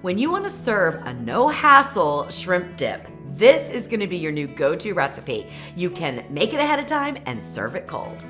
When you want to serve a no-hassle shrimp dip, this is going to be your new go-to recipe. You can make it ahead of time and serve it cold.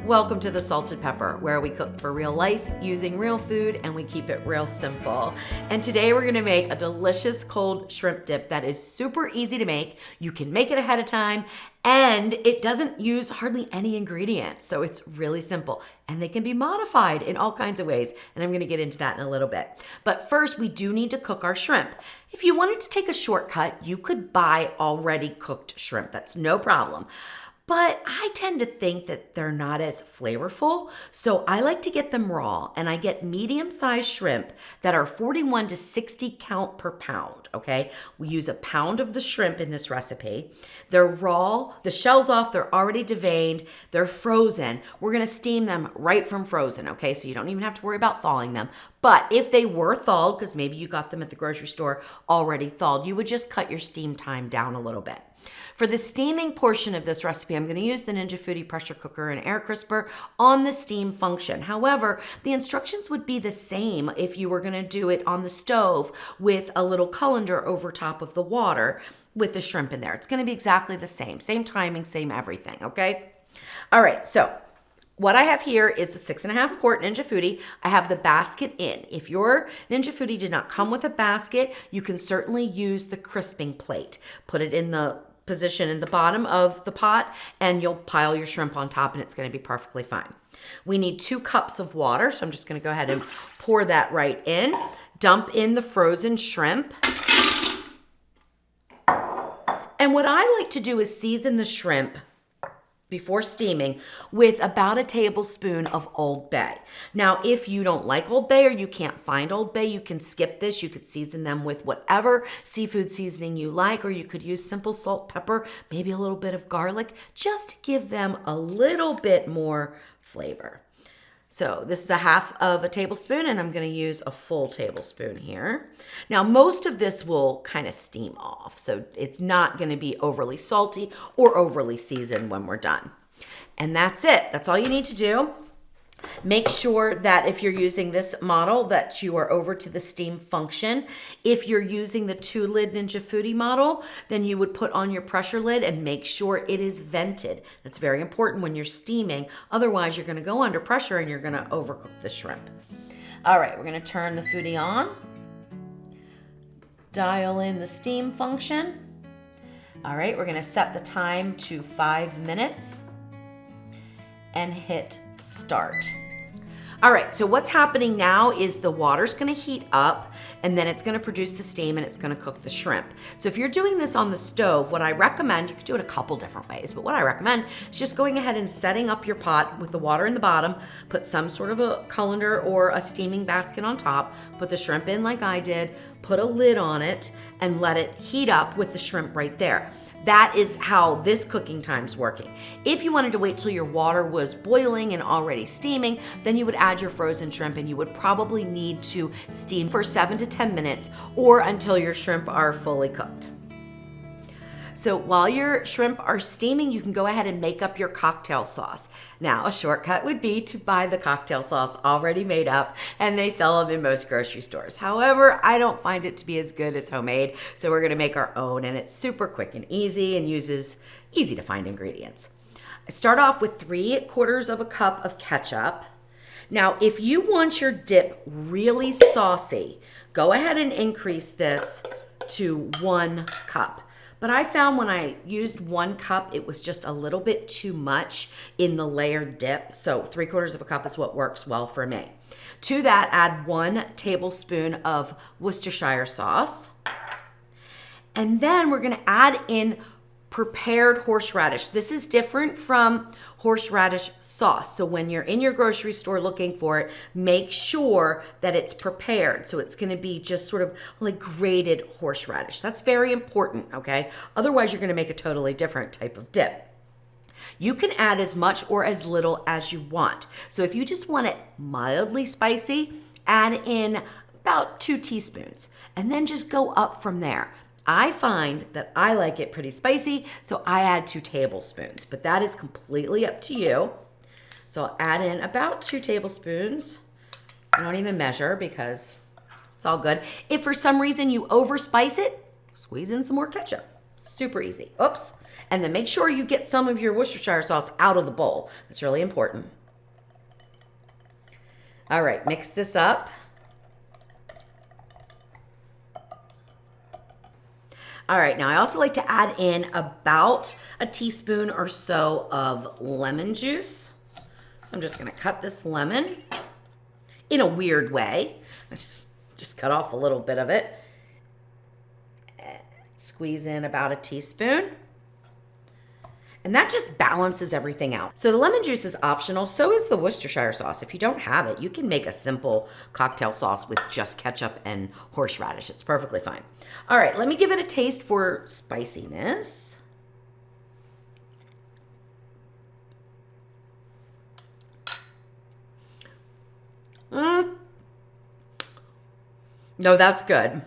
Welcome to the Salted Pepper, where we cook for real life using real food and we keep it real simple. And today we're gonna make a delicious cold shrimp dip that is super easy to make. You can make it ahead of time and it doesn't use hardly any ingredients. So it's really simple and they can be modified in all kinds of ways. And I'm gonna get into that in a little bit. But first we do need to cook our shrimp. If you wanted to take a shortcut, you could buy already cooked shrimp. That's no problem. But I tend to think that they're not as flavorful, so I like to get them raw, and I get medium-sized shrimp that are 41 to 60 count per pound, okay? We use a pound of the shrimp in this recipe. They're raw, the shell's off, they're already deveined, they're frozen. We're gonna steam them right from frozen, okay? So you don't even have to worry about thawing them. But if they were thawed, because maybe you got them at the grocery store already thawed, you would just cut your steam time down a little bit. For the steaming portion of this recipe, I'm going to use the Ninja Foodi pressure cooker and air crisper on the steam function. However, the instructions would be the same if you were going to do it on the stove with a little colander over top of the water with the shrimp in there. It's going to be exactly the same timing, same everything, okay? All right, so what I have here is the 6.5 quart Ninja Foodi. I have the basket in. If your Ninja Foodi did not come with a basket, you can certainly use the crisping plate. Put it in the position in the bottom of the pot and you'll pile your shrimp on top and it's going to be perfectly fine. We need 2 cups of water, so I'm just going to go ahead and pour that right in. Dump in the frozen shrimp. And what I like to do is season the shrimp before steaming with about a tablespoon of Old Bay. Now, if you don't like Old Bay or you can't find Old Bay, you can skip this. You could season them with whatever seafood seasoning you like, or you could use simple salt, pepper, maybe a little bit of garlic, just to give them a little bit more flavor. So this is a half of a tablespoon and I'm gonna use a full tablespoon here. Now most of this will kind of steam off, so it's not gonna be overly salty or overly seasoned when we're done. And that's it, that's all you need to do. Make sure that if you're using this model that you are over to the steam function. If you're using the 2-lid Ninja Foodi model, then you would put on your pressure lid and make sure it is vented. That's very important when you're steaming. Otherwise, you're gonna go under pressure and you're gonna overcook the shrimp. All right, we're gonna turn the Foodi on. Dial in the steam function. All right, we're gonna set the time to 5 minutes and hit start. All right, so what's happening now is the water's gonna heat up and then it's gonna produce the steam and it's gonna cook the shrimp. So if you're doing this on the stove, what I recommend, you could do it a couple different ways, but what I recommend is just going ahead and setting up your pot with the water in the bottom, put some sort of a colander or a steaming basket on top, put the shrimp in like I did, put a lid on it, and let it heat up with the shrimp right there. That is how this cooking time's working. If you wanted to wait till your water was boiling and already steaming, then you would add your frozen shrimp and you would probably need to steam for 7 to 10 minutes or until your shrimp are fully cooked. So while your shrimp are steaming, you can go ahead and make up your cocktail sauce. Now, a shortcut would be to buy the cocktail sauce already made up, and they sell them in most grocery stores. However, I don't find it to be as good as homemade, so we're gonna make our own, and it's super quick and easy and uses easy to find ingredients. I start off with 3/4 of a cup of ketchup. Now, if you want your dip really saucy, go ahead and increase this to 1 cup. But I found when I used 1 cup, it was just a little bit too much in the layered dip. So 3/4 of a cup is what works well for me. To that, add 1 tablespoon of Worcestershire sauce. And then we're gonna add in prepared horseradish. This is different from horseradish sauce. So when you're in your grocery store looking for it, make sure that it's prepared. So it's gonna be just sort of like grated horseradish. That's very important, okay? Otherwise, you're gonna make a totally different type of dip. You can add as much or as little as you want. So if you just want it mildly spicy, add in about 2 teaspoons and then just go up from there. I find that I like it pretty spicy, so I add 2 tablespoons, but that is completely up to you. So I'll add in about 2 tablespoons. I don't even measure because It's all good. If for some reason you overspice it, squeeze in some more ketchup. Super easy. Oops. And then make sure you get some of your Worcestershire sauce out of the bowl. That's really important. All right, mix this up. All right, now I also like to add in about a teaspoon or so of lemon juice. So I'm just gonna cut this lemon in a weird way. I just cut off a little bit of it. Squeeze in about a teaspoon. And that just balances everything out. So the lemon juice is optional, so is the Worcestershire sauce. If you don't have it, you can make a simple cocktail sauce with just ketchup and horseradish. It's perfectly fine. All right, let me give it a taste for spiciness. No, that's good.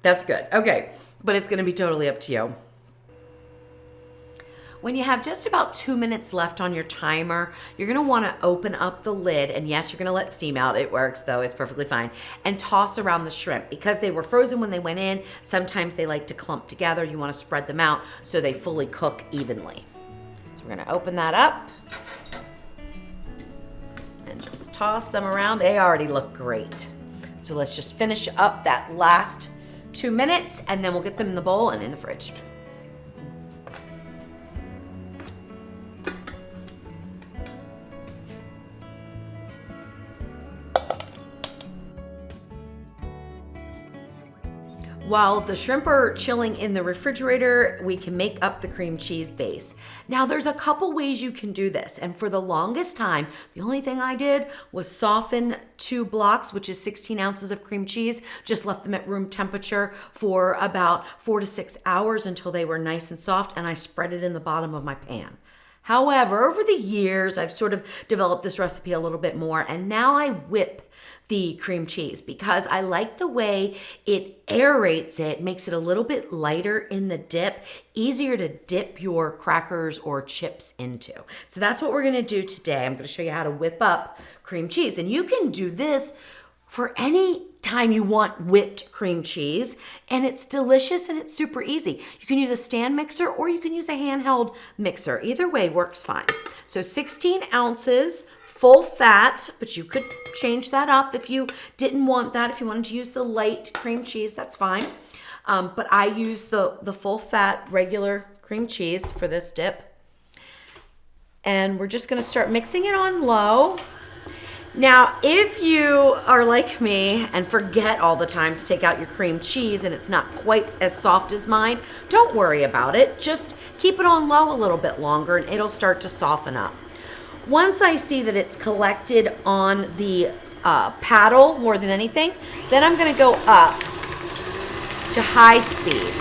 That's good. Okay, but it's gonna be totally up to you. When you have just about 2 minutes left on your timer, you're gonna wanna open up the lid, and yes, you're gonna let steam out. It works though, it's perfectly fine. And toss around the shrimp. Because they were frozen when they went in, sometimes they like to clump together. You wanna spread them out so they fully cook evenly. So we're gonna open that up and just toss them around. They already look great. So let's just finish up that last 2 minutes, and then we'll get them in the bowl and in the fridge. While the shrimp are chilling in the refrigerator, we can make up the cream cheese base. Now there's a couple ways you can do this, and for the longest time, the only thing I did was soften 2 blocks, which is 16 ounces of cream cheese, just left them at room temperature for about 4 to 6 hours until they were nice and soft, and I spread it in the bottom of my pan. However, over the years, I've sort of developed this recipe a little bit more, and now I whip the cream cheese because I like the way it aerates it, makes it a little bit lighter in the dip, easier to dip your crackers or chips into. So that's what we're gonna do today. I'm gonna show you how to whip up cream cheese, and you can do this for any time you want whipped cream cheese, and it's delicious and it's super easy. You can use a stand mixer or you can use a handheld mixer. Either way works fine. So 16 ounces, full fat, but you could change that up if you didn't want that. If you wanted to use the light cream cheese, that's fine. But I use the full fat regular cream cheese for this dip. And we're just gonna start mixing it on low. Now, if you are like me and forget all the time to take out your cream cheese and it's not quite as soft as mine, don't worry about it. Just keep it on low a little bit longer and it'll start to soften up. Once I see that it's collected on the paddle more than anything, then I'm gonna go up to high speed.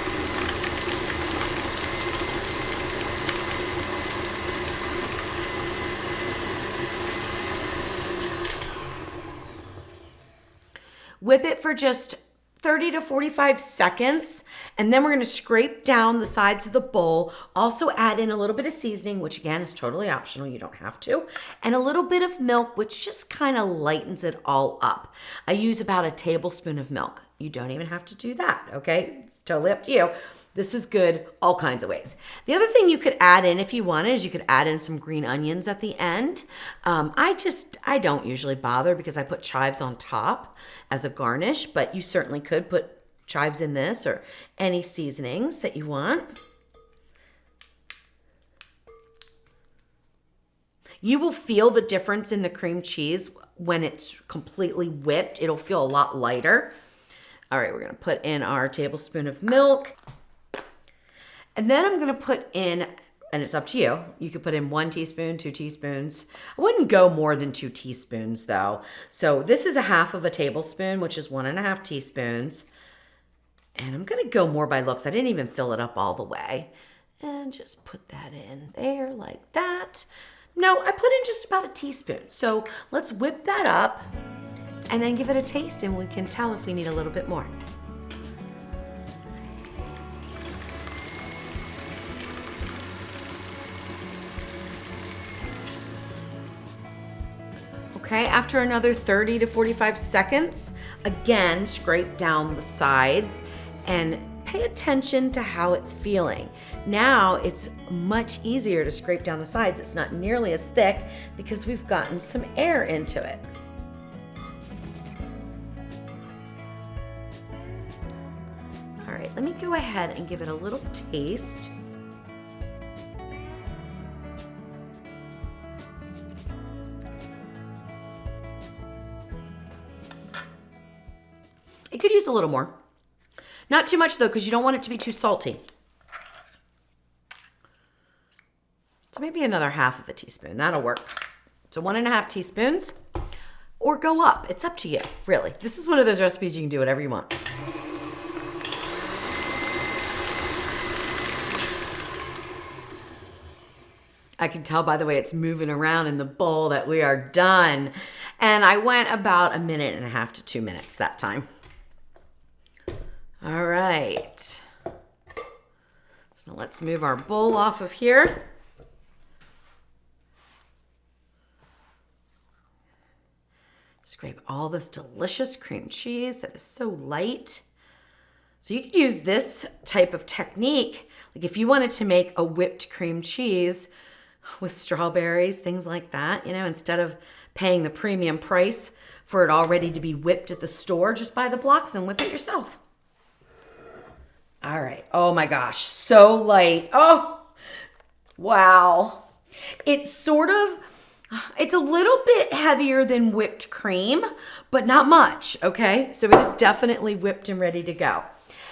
Whip it for just 30 to 45 seconds, and then we're gonna scrape down the sides of the bowl. Also add in a little bit of seasoning, which again is totally optional, you don't have to, and a little bit of milk, which just kind of lightens it all up. I use about a tablespoon of milk. You don't even have to do that, okay? It's totally up to you. This is good all kinds of ways. The other thing you could add in if you wanted is you could add in some green onions at the end. I don't usually bother because I put chives on top as a garnish, but you certainly could put chives in this or any seasonings that you want. You will feel the difference in the cream cheese when it's completely whipped. It'll feel a lot lighter. All right, we're gonna put in our tablespoon of milk. And then I'm gonna put in, and it's up to you, you could put in 1 teaspoon, 2 teaspoons. I wouldn't go more than 2 teaspoons though. So this is a half of a tablespoon, which is 1.5 teaspoons. And I'm gonna go more by looks. I didn't even fill it up all the way. And just put that in there like that. No, I put in just about a teaspoon. So let's whip that up and then give it a taste and we can tell if we need a little bit more. Okay, after another 30 to 45 seconds, again, scrape down the sides and pay attention to how it's feeling. Now it's much easier to scrape down the sides. It's not nearly as thick because we've gotten some air into it. All right, let me go ahead and give it a little taste. It could use a little more. Not too much though, because you don't want it to be too salty. So maybe another half of a teaspoon, that'll work. So 1.5 teaspoons, or go up. It's up to you, really. This is one of those recipes you can do whatever you want. I can tell by the way it's moving around in the bowl that we are done. And I went about 1.5 minutes to 2 minutes that time. All right. So let's move our bowl off of here. Scrape all this delicious cream cheese that is so light. So you could use this type of technique, like if you wanted to make a whipped cream cheese with strawberries, things like that, you know, instead of paying the premium price for it all ready to be whipped at the store, just buy the blocks and whip it yourself. All right. Oh my gosh, so light. Oh, wow. It's a little bit heavier than whipped cream, but not much, okay? So it is definitely whipped and ready to go.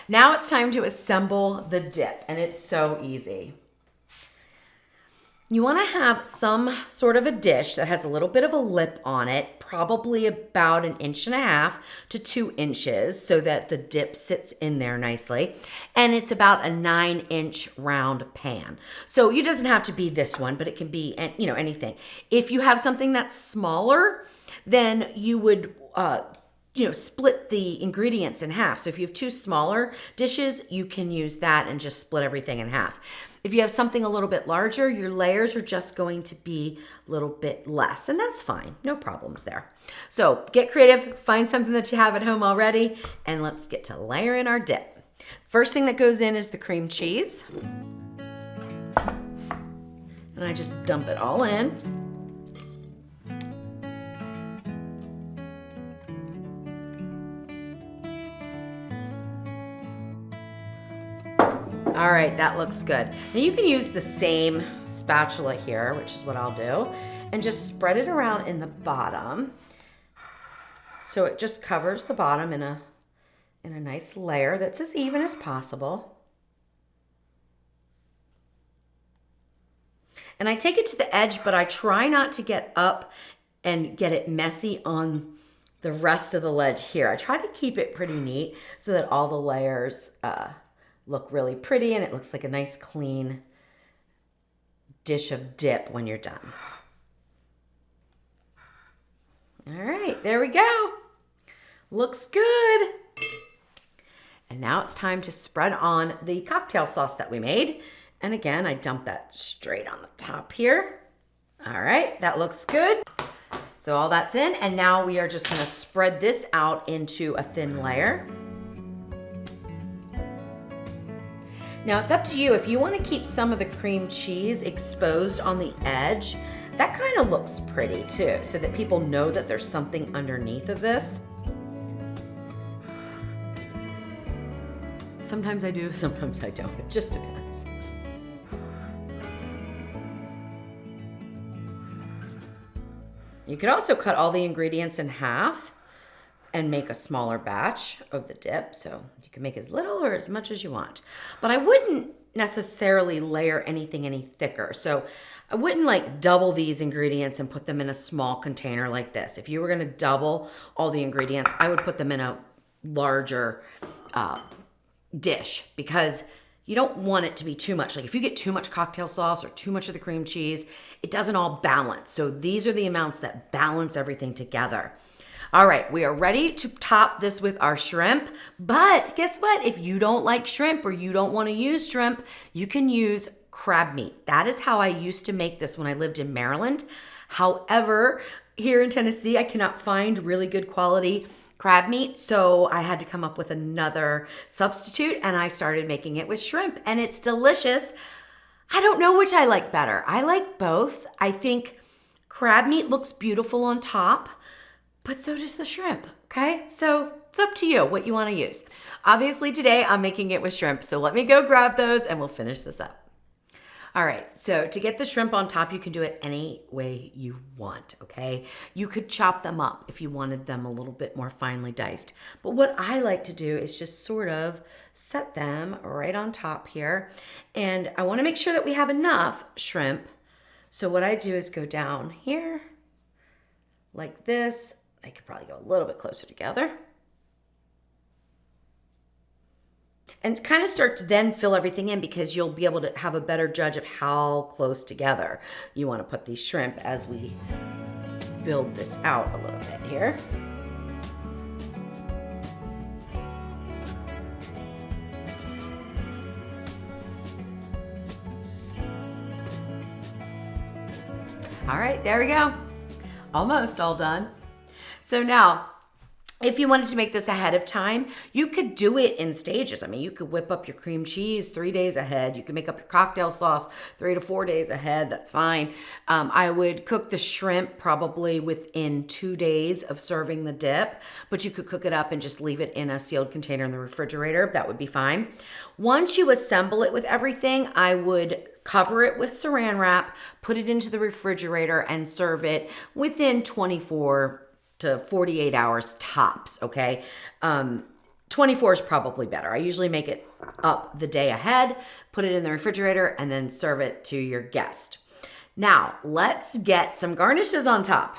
Now it's time to assemble the dip, and it's so easy. You want to have some sort of a dish that has a little bit of a lip on it, probably about 1.5 to 2 inches, so that the dip sits in there nicely. And it's about a 9-inch round pan. So it doesn't have to be this one, but it can be, you know, anything. If you have something that's smaller, then you would split the ingredients in half. So if you have 2 smaller dishes, you can use that and just split everything in half. If you have something a little bit larger, your layers are just going to be a little bit less, and that's fine. No problems there. So get creative, find something that you have at home already, and let's get to layering our dip. First thing that goes in is the cream cheese. And I just dump it all in. All right, that looks good. Now you can use the same spatula here, which is what I'll do, and just spread it around in the bottom. So it just covers the bottom in a nice layer that's as even as possible. And I take it to the edge, but I try not to get up and get it messy on the rest of the ledge here. I try to keep it pretty neat so that all the layers look really pretty and it looks like a nice clean dish of dip when you're done. All right, there we go. Looks good. And now it's time to spread on the cocktail sauce that we made. And again, I dump that straight on the top here. All right, that looks good. So all that's in, and now we are just gonna spread this out into a thin layer. Now it's up to you. If you want to keep some of the cream cheese exposed on the edge, that kind of looks pretty too, so that people know that there's something underneath of this. Sometimes I do, sometimes I don't. It just depends. You could also cut all the ingredients in half and make a smaller batch of the dip. So you can make as little or as much as you want. But I wouldn't necessarily layer anything any thicker. So I wouldn't like double these ingredients and put them in a small container like this. If you were gonna double all the ingredients, I would put them in a larger dish, because you don't want it to be too much. Like if you get too much cocktail sauce or too much of the cream cheese, it doesn't all balance. So these are the amounts that balance everything together. All right, we are ready to top this with our shrimp, but guess what? If you don't like shrimp or you don't want to use shrimp, you can use crab meat. That is how I used to make this when I lived in Maryland. However, here in Tennessee, I cannot find really good quality crab meat, so I had to come up with another substitute, and I started making it with shrimp, and it's delicious. I don't know which I like better. I like both. I think crab meat looks beautiful on top, but so does the shrimp, okay? So it's up to you what you want to use. Obviously today I'm making it with shrimp, so let me go grab those and we'll finish this up. All right, so to get the shrimp on top, you can do it any way you want, okay? You could chop them up if you wanted them a little bit more finely diced. But what I like to do is just sort of set them right on top here. And I wanna make sure that we have enough shrimp. So what I do is go down here like this. I could probably go a little bit closer together. And kind of start to then fill everything in, because you'll be able to have a better judge of how close together you want to put these shrimp as we build this out a little bit here. All right, there we go. Almost all done. So now, if you wanted to make this ahead of time, you could do it in stages. I mean, you could whip up your cream cheese 3 days ahead. You can make up your cocktail sauce 3 to 4 days ahead. That's fine. I would cook the shrimp probably within 2 days of serving the dip, but you could cook it up and just leave it in a sealed container in the refrigerator. That would be fine. Once you assemble it with everything, I would cover it with saran wrap, put it into the refrigerator, and serve it within 24 to 48 hours tops, okay? 24 is probably better. I usually make it up the day ahead, put it in the refrigerator, and then serve it to your guest. Now, let's get some garnishes on top.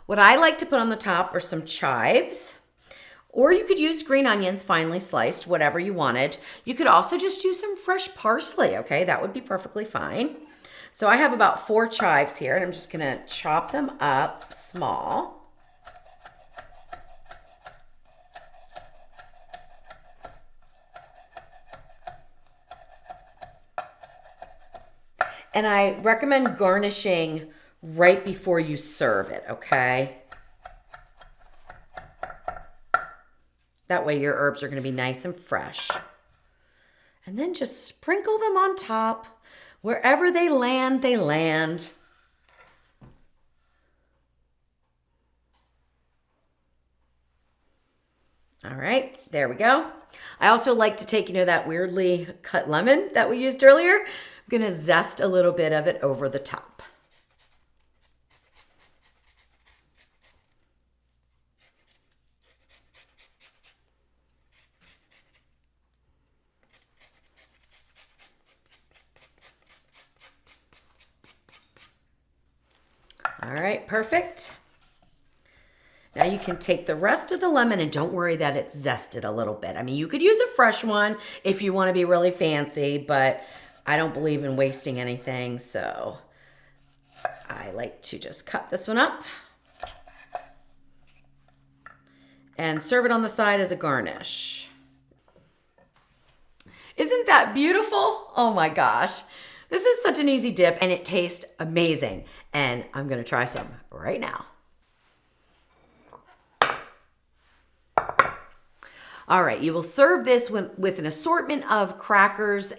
What I like to put on the top are some chives, or you could use green onions finely sliced, whatever you wanted. You could also just use some fresh parsley, okay? That would be perfectly fine. So I have about 4 chives here, and I'm just gonna chop them up small. And I recommend garnishing right before you serve it, okay? That way your herbs are gonna be nice and fresh. And then just sprinkle them on top. Wherever they land, they land. All right, there we go. I also like to take, that weirdly cut lemon that we used earlier. I'm gonna zest a little bit of it over the top. All right, perfect. Now you can take the rest of the lemon, and don't worry that it's zested a little bit. I mean, you could use a fresh one if you want to be really fancy, but I don't believe in wasting anything, so I like to just cut this one up and serve it on the side as a garnish. Isn't that beautiful? Oh my gosh. This is such an easy dip, and it tastes amazing. And I'm gonna try some right now. All right, you will serve this with an assortment of crackers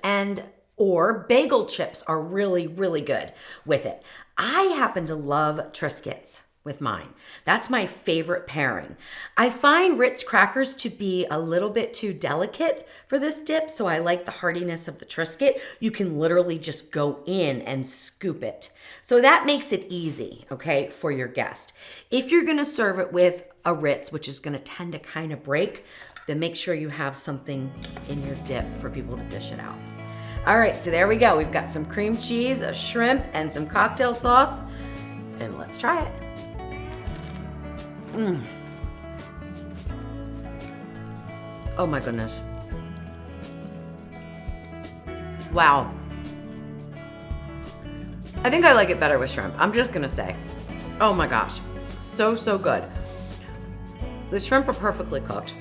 or bagel chips are really, really good with it. I happen to love Triscuits with mine. That's my favorite pairing. I find Ritz crackers to be a little bit too delicate for this dip, so I like the heartiness of the Triscuit. You can literally just go in and scoop it. So that makes it easy, okay, for your guest. If you're gonna serve it with a Ritz, which is gonna tend to kind of break, then make sure you have something in your dip for people to dish it out. All right, so there we go. We've got some cream cheese, a shrimp, and some cocktail sauce, and let's try it. Oh my goodness. Wow. I think I like it better with shrimp. I'm just gonna say. Oh my gosh. So, so good. The shrimp are perfectly cooked.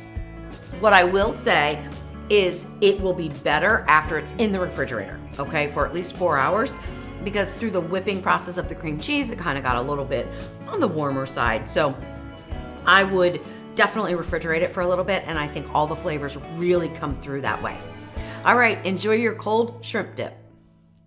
What I will say is it will be better after it's in the refrigerator, okay, for at least 4 hours. because through the whipping process of the cream cheese, it kind of got a little bit on the warmer side. So I would definitely refrigerate it for a little bit, and I think all the flavors really come through that way. All right, enjoy your cold shrimp dip.